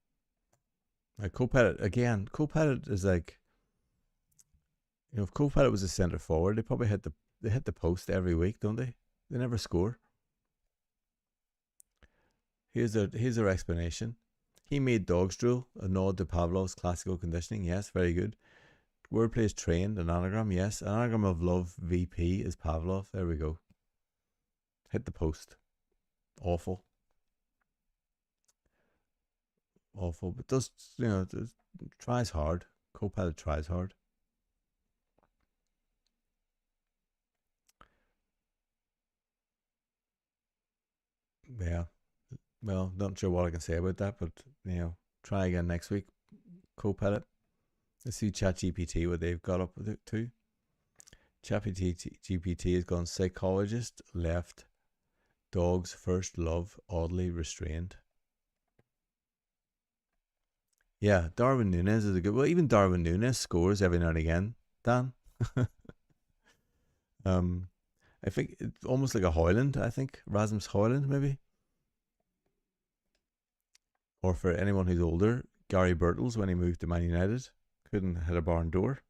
Like Copilot again. Copilot is like, you know, if Copilot was a centre forward, they probably hit the post every week, don't they? They never score. Here's their explanation. He made dogs drool, a nod to Pavlov's classical conditioning. Yes, very good. Wordplay is trained, an anagram. Yes, an anagram of love VP is Pavlov. There we go. Hit the post. Awful. Awful, but does, you know, tries hard. Copilot tries hard. Yeah. Well, not sure what I can say about that, but you know, try again next week. Copilot. Let's see ChatGPT what they've got up with it too. ChatGPT has gone psychologist left. Dogs first love oddly restrained. Yeah, Darwin Núñez is a good. Well, even Darwin Núñez scores every now and again. Dan. I think it's almost like a Hoyland. I think Rasmus Hoyland maybe. Or for anyone who's older, Gary Birtles when he moved to Man United couldn't hit a barn door.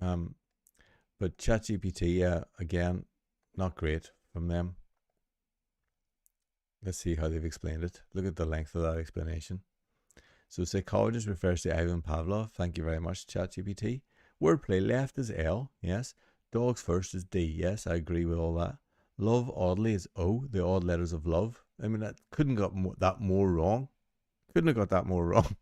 But ChatGPT, yeah, again, not great from them. Let's see how they've explained it. Look at the length of that explanation. So psychologist refers to Ivan Pavlov. Thank you very much, ChatGPT. Wordplay left is L, yes. Dogs first is D, yes, I agree with all that. Love oddly is O, the odd letters of love. I mean, that couldn't got that more wrong. Couldn't have got that more wrong.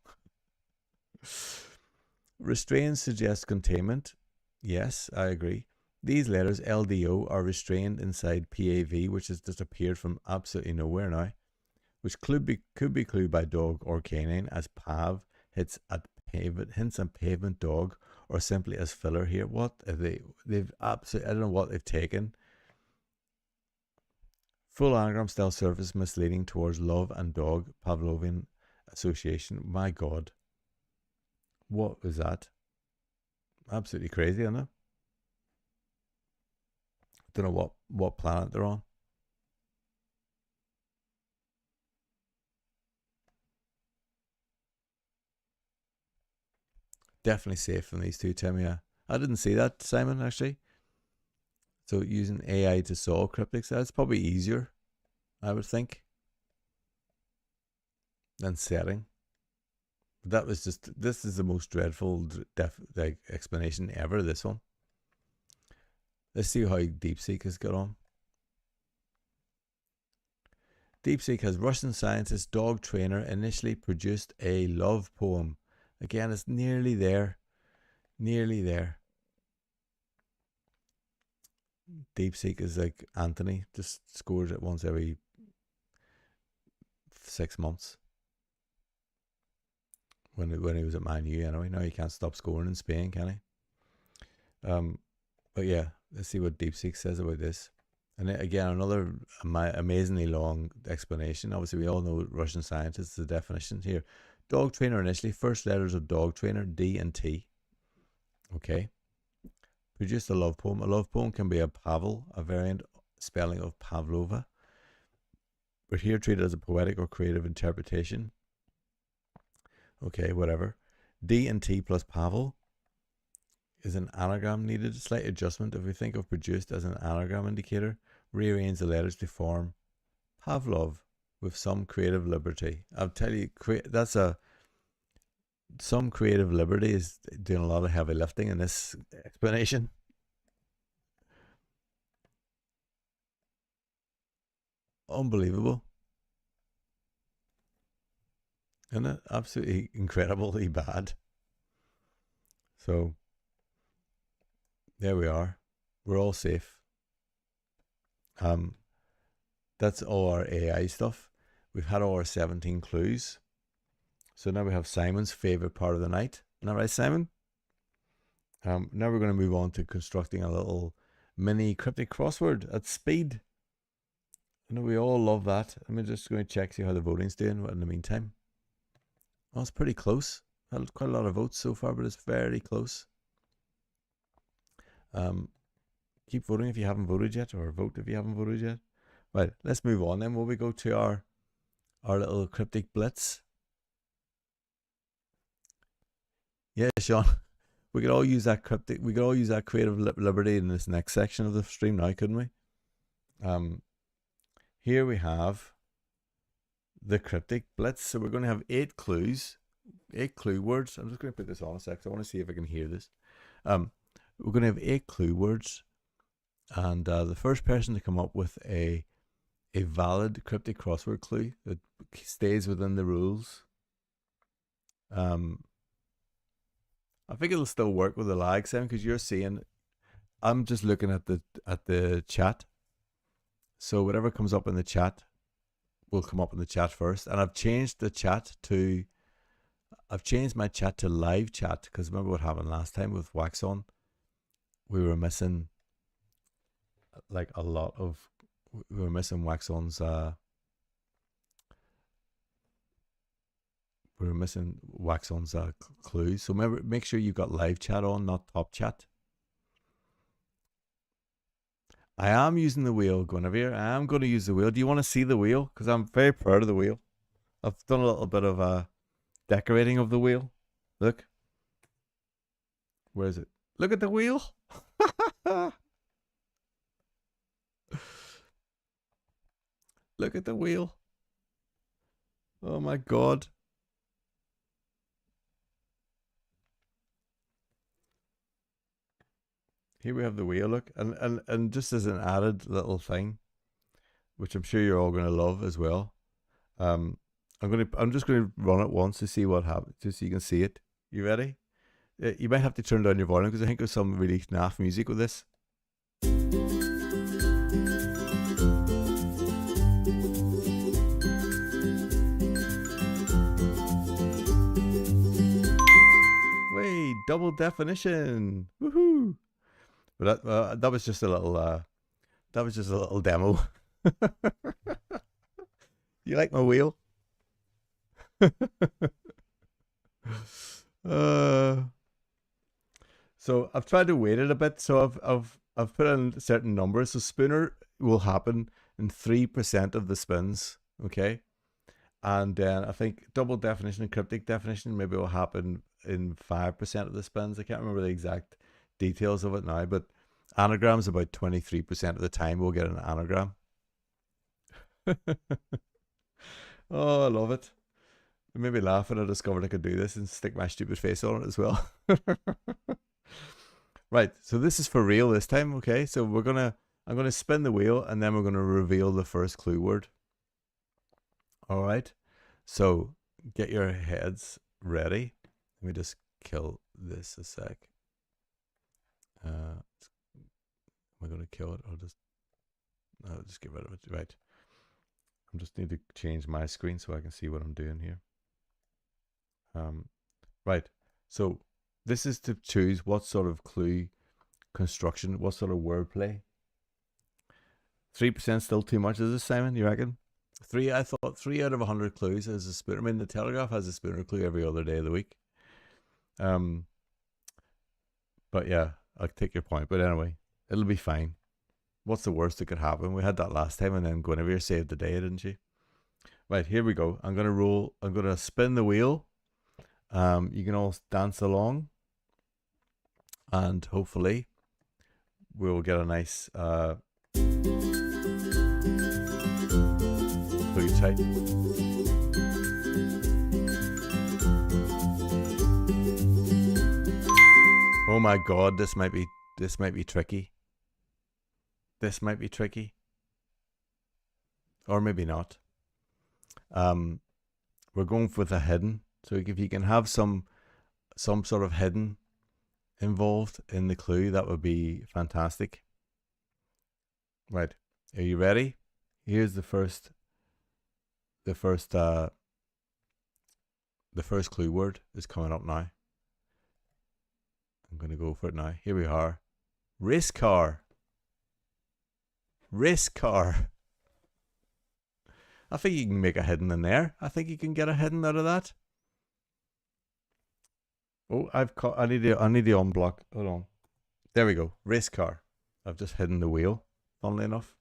Restrained suggests containment. Yes, I agree. These letters, LDO, are restrained inside PAV, which has just appeared from absolutely nowhere now, which could be clued by dog or canine, as PAV hints at pavement dog, or simply as filler here. What have they've absolutely, I don't know what they've taken Full anagram style surface misleading towards love and dog, Pavlovian association. My God. What was that? Absolutely crazy, isn't it? Don't know what planet they're on. Definitely safe from these two, Tim. Yeah, I didn't see that, Simon, actually. So using AI to solve cryptics, that's probably easier, I would think, than setting. But that was just, this is the most dreadful like explanation ever, this one. Let's see how DeepSeek has got on. DeepSeek has Russian scientist dog trainer initially produced a love poem. Again, it's nearly there. Nearly there. DeepSeek is like Anthony, just scores it once every 6 months. When he was at Man U, anyway. Now he can't stop scoring in Spain, can he? But yeah, let's see what DeepSeek says about this. And again, another amazingly long explanation. Obviously, we all know Russian scientists, the definition here. Dog trainer initially, first letters of dog trainer, D and T. Okay. Produced a love poem. A love poem can be a Pavel, a variant spelling of Pavlova, but here treated as a poetic or creative interpretation. Okay, whatever. D and T plus Pavel is an anagram needed. Slight adjustment if we think of produced as an anagram indicator. Rearrange the letters to form PAVLOV with some creative liberty. I'll tell you, some creative liberty is doing a lot of heavy lifting in this explanation. Unbelievable. Isn't it? Absolutely incredibly bad. So there we are. We're all safe. That's all our AI stuff. We've had all our 17 clues. So now we have Simon's favorite part of the night. Isn't that right, Simon? Now we're going to move on to constructing a little mini cryptic crossword at speed. I know we all love that. I'm just going to check, see how the voting's doing in the meantime. Well, it's pretty close. Had quite a lot of votes so far, but it's very close. Keep voting if you haven't voted yet, or vote if you haven't voted yet. Right, let's move on then. Will we go to our little cryptic blitz? Yeah, Sean. We could all use that cryptic. We could all use that creative liberty in this next section of the stream now, couldn't we? Here we have the cryptic blitz. So we're going to have 8 clues, 8 clue words. I'm just going to put this on a sec. So I want to see if I can hear this. We're going to have 8 clue words, and the first person to come up with a valid cryptic crossword clue that stays within the rules. I think it'll still work with the lag, Sam, because you're seeing. I'm just looking at the chat. So whatever comes up in the chat will come up in the chat first. And I've changed the chat to. I've changed my chat to live chat, because remember what happened last time with Wax On? We were missing like a lot of. We were missing Wax On's. We were missing Wax On's clues. So remember, make sure you've got live chat on, not top chat. I am using the wheel, Guinevere. I am going to use the wheel. Do you want to see the wheel? Because I'm very proud of the wheel. I've done a little bit of decorating of the wheel. Look. Where is it? Look at the wheel. Look at the wheel. Oh my God. Here we have the wheel, look, and just as an added little thing, which I'm sure you're all going to love as well. I'm just going to run it once to see what happens, just so you can see it. You ready? You might have to turn down your volume, because I think there's some really naff music with this. Wait, double definition. Woohoo! But that was just a little demo. You like my wheel? uh, so I've tried to weight it a bit. So I've put in certain numbers. So spinner will happen in 3% of the spins. Okay. And then I think double definition and cryptic definition maybe will happen in 5% of the spins. I can't remember the exact details of it now, but anagrams about 23% of the time we'll get an anagram. Oh, I love it. It made me laugh when I discovered I could do this and stick my stupid face on it as well. Right, so this is for real this time, okay? So I'm gonna spin the wheel and then we're gonna reveal the first clue word. All right, so get your heads ready. Let me just kill this a sec. Am I gonna kill it? I'll just get rid of it. Right. I just need to change my screen so I can see what I'm doing here. Right. So this is to choose what sort of clue construction, what sort of wordplay. 3% still too much, is it, Simon? You reckon? I thought 3 out of 100 clues is a spooner. I mean, the Telegraph has a spooner clue every other day of the week. But yeah, I'll take your point. But anyway, it'll be fine. What's the worst that could happen? We had that last time, and then Guinevere saved the day, didn't she? Right, here we go. I'm gonna spin the wheel. You can all dance along, and hopefully we'll get a nice clue type. Oh my god, this might be tricky. This might be tricky. Or maybe not. We're going with a hidden. So if you can have some sort of hidden involved in the clue, that would be fantastic. Right. Are you ready? Here's the first clue word is coming up now. I'm going to go for it now. Here we are. Race car. Race car. I think you can make a hidden in there. I think you can get a hidden out of that. Oh, I need to unblock. Hold on. There we go. Race car. I've just hidden the wheel, funnily enough.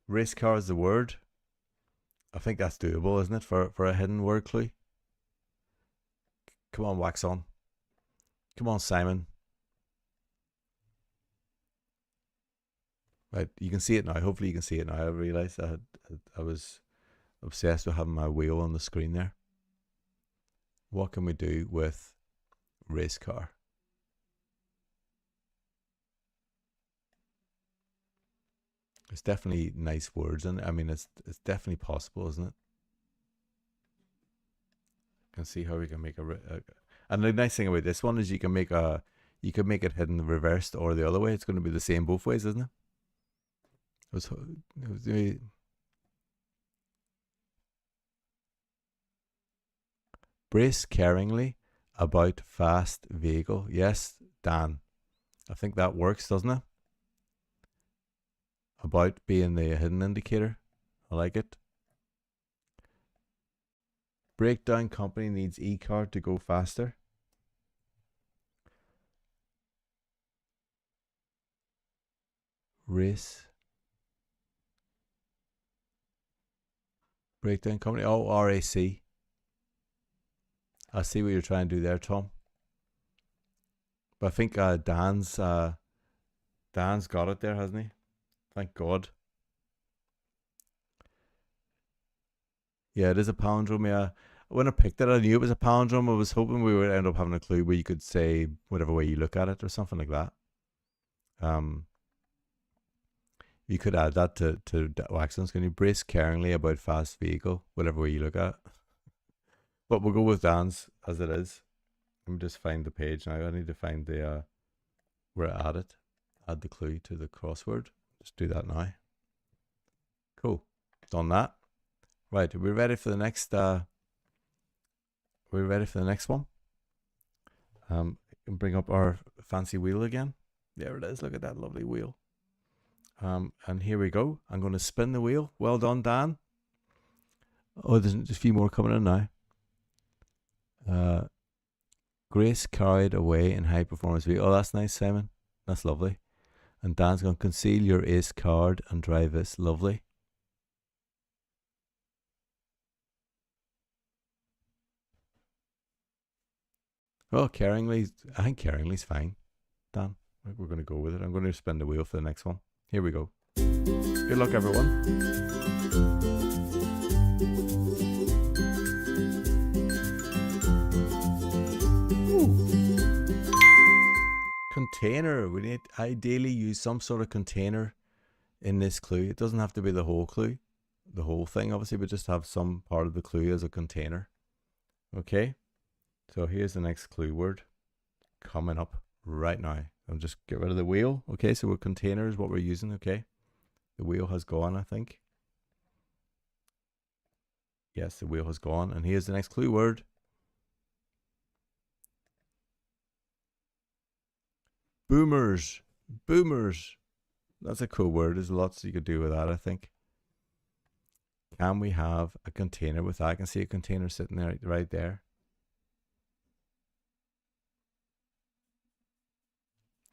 Race car is the word. I think that's doable, isn't it, for a hidden word clue? Come on, wax on. Come on, Simon. Right, you can see it now. Hopefully you can see it now. I realised I was obsessed with having my wheel on the screen there. What can we do with race car? There's definitely nice words in it. I mean, it's definitely possible, isn't it? You can see how we can make and the nice thing about this one is you can make it hidden reversed or the other way. It's going to be the same both ways, isn't it? Brace caringly about fast vehicle. Yes, Dan. I think that works, doesn't it? About being the hidden indicator. I like it. Breakdown company needs e-card to go faster. Race. Breakdown company. Oh, RAC. I see what you're trying to do there, Tom. But I think Dan's got it there, hasn't he? Thank God. Yeah, it is a palindrome. Yeah. When I picked it, I knew it was a palindrome. I was hoping we would end up having a clue where you could say whatever way you look at it or something like that. You could add that to Waxon's. Can you brace caringly about fast vehicle, whatever way you look at it? But we'll go with Dan's as it is. Let me just find the page now. I need to find the where I add it. Add the clue to the crossword. Just do that now. Cool. Done that. Right. Are we ready for the next? Are we ready for the next one? Can bring up our fancy wheel again. There it is. Look at that lovely wheel. And here we go. I'm going to spin the wheel. Well done, Dan. Oh, there's a few more coming in now. Grace carried away in high performance vehicle. Oh, that's nice, Simon. That's lovely. And Dan's going to conceal your ace card and drive this. Lovely. Oh, Caringly. I think Caringly's fine. Dan, we're going to go with it. I'm going to spin the wheel for the next one. Here we go. Good luck, everyone. Container. We need ideally use some sort of container in this clue. It doesn't have to be the whole clue, the whole thing obviously, but just have some part of the clue as a container. Okay, so here's the next clue word coming up right now. I'll just get rid of the wheel. Okay, so we're container is what we're using. Okay, the wheel has gone, I think. Yes, the wheel has gone, and here's the next clue word. Boomers. Boomers. That's a cool word. There's lots you could do with that, I think. Can we have a container with that? I can see a container sitting there right there.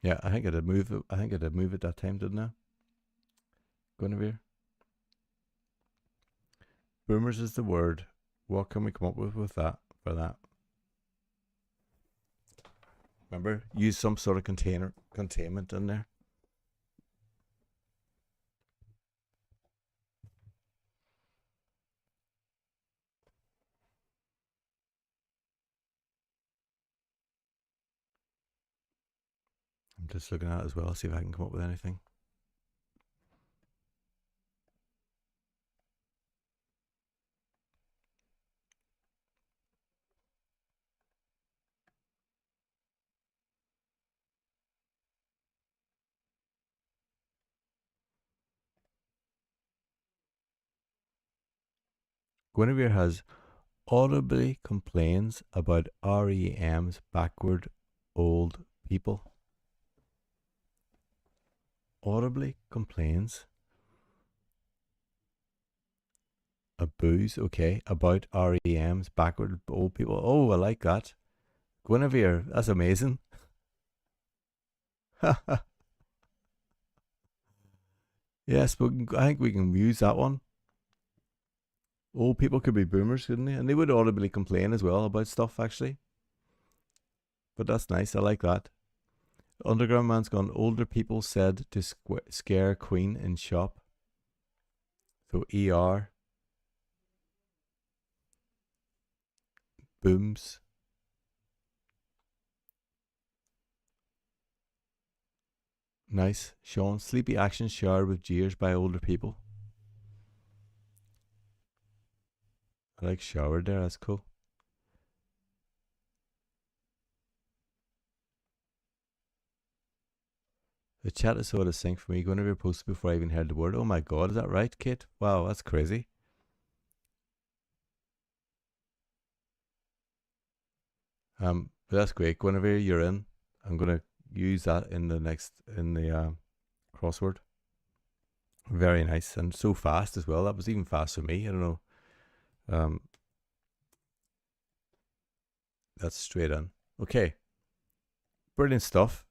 Yeah, I think it'd move it. I think it'd move it that time, didn't I? Guinevere. Boomers is the word. What can we come up with that for that? Remember, use some sort of containment in there. I'm just looking at it as well, see if I can come up with anything. Guinevere has audibly complains about REM's backward old people. Audibly complains. A booze, okay, about REM's backward old people. Oh, I like that. Guinevere, that's amazing. Yes, but I think we can use that one. Old people could be boomers, couldn't they? And they would audibly complain as well about stuff, actually. But that's nice. I like that. Underground Man's gone. Older people said to scare Queen in shop. So ER. Booms. Nice. Sean. Sleepy action showered with jeers by older people. I like showered there. That's cool. The chat is so out of sync for me. Going to be posted before I even heard the word. Oh my god, is that right, Kate? Wow, that's crazy. But that's great. Whenever you're in, I'm gonna use that in the crossword. Very nice and so fast as well. That was even fast for me. I don't know. That's straight on. Okay. Brilliant stuff.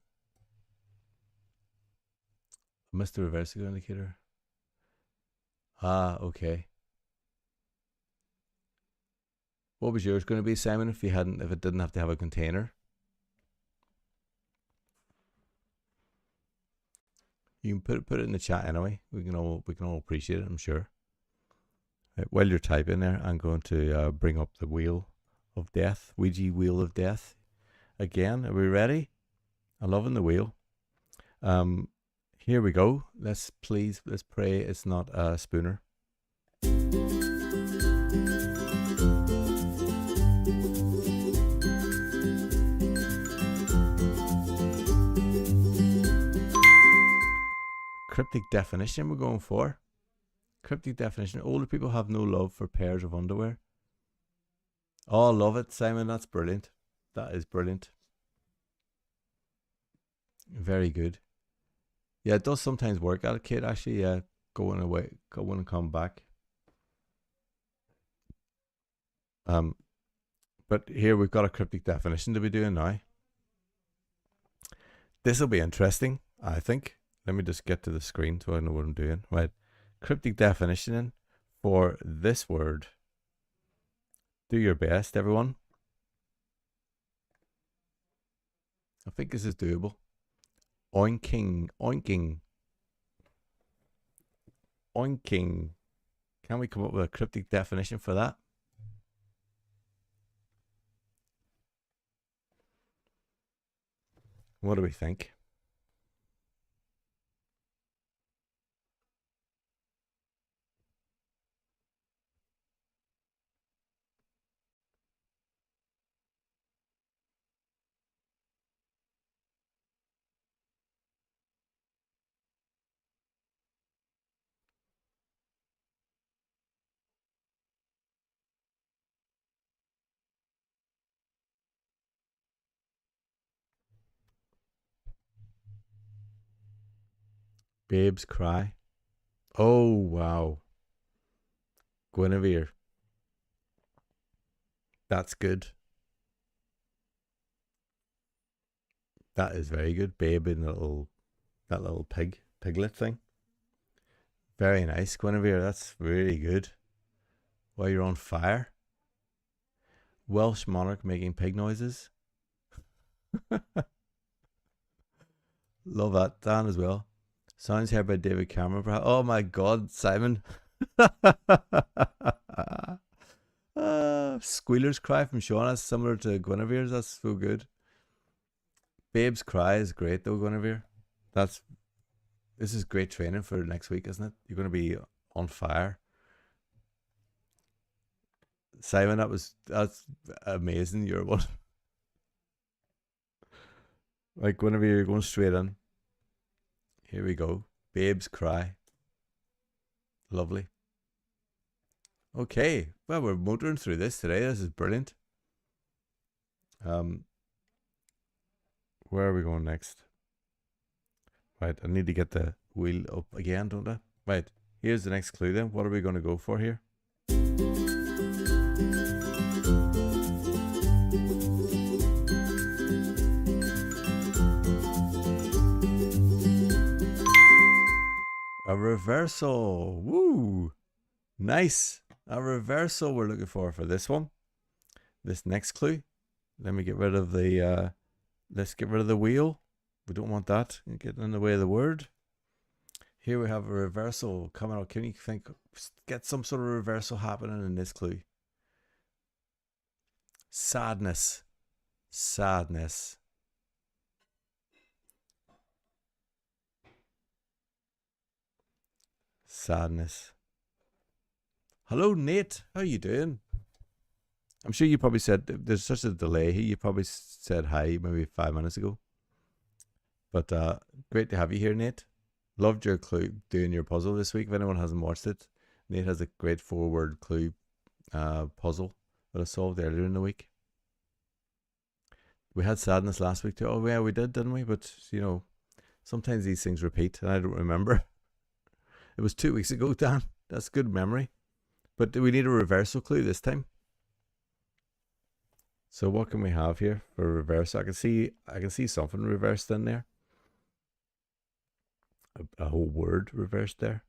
Missed the reverse indicator. Ah, okay. What was yours going to be, Simon, if it didn't have to have a container? You can put it in the chat anyway. We can all appreciate it, I'm sure. Right, while you're typing there, I'm going to bring up the wheel of death, Ouija wheel of death. Again, are we ready? I'm loving the wheel. Here we go. Let's pray it's not a spooner. Cryptic definition we're going for. Cryptic definition. Older people have no love for pairs of underwear. Oh, I love it, Simon. That's brilliant. That is brilliant. Very good. Yeah, it does sometimes work out, Kate. Actually, yeah, going away, going and come back. Um, but here we've got a cryptic definition to be doing now. This will be interesting, I think. Let me just get to the screen so I know what I'm doing. Right, cryptic definition for this word. Do your best, everyone. I think this is doable. Oinking, oinking, oinking. Can we come up with a cryptic definition for that? What do we think? Babes cry. Oh, wow. Guinevere. That's good. That is very good. Babe in that little piglet thing. Very nice, Guinevere. That's really good. While you're on fire. Welsh monarch making pig noises. Love that. Dan as well. Sounds here by David Cameron. Oh my God, Simon. Squealer's cry from Sean. That's similar to Guinevere's. That's so good. Babe's cry is great though, Guinevere. This is great training for next week, isn't it? You're going to be on fire. Simon, that's amazing. You're one. Like Guinevere, you're going straight in. Here we go. Babe's cry. Lovely. Okay. Well, we're motoring through this today. This is brilliant. Where are we going next? Right, I need to get the wheel up again, don't I? Right, here's the next clue then. What are we going to go for here? A reversal. Woo! Nice. A reversal we're looking for this one. This next clue. Let me get rid of the let's get rid of the wheel. We don't want that getting in the way of the word. Here we have a reversal coming out. Can you get some sort of reversal happening in this clue? Sadness. Sadness. Sadness. Hello, Nate. How you doing? I'm sure you probably said there's such a delay here. You probably said hi maybe 5 minutes ago. But great to have you here, Nate. Loved your clue doing your puzzle this week. If anyone hasn't watched it, Nate has a great 4-word clue puzzle that I solved earlier in the week. We had sadness last week too. Oh yeah, we did, didn't we? But you know, sometimes these things repeat and I don't remember. It was 2 weeks ago, Dan. That's good memory. But do we need a reversal clue this time? So what can we have here for reverse? I can see something reversed in there. A whole word reversed there.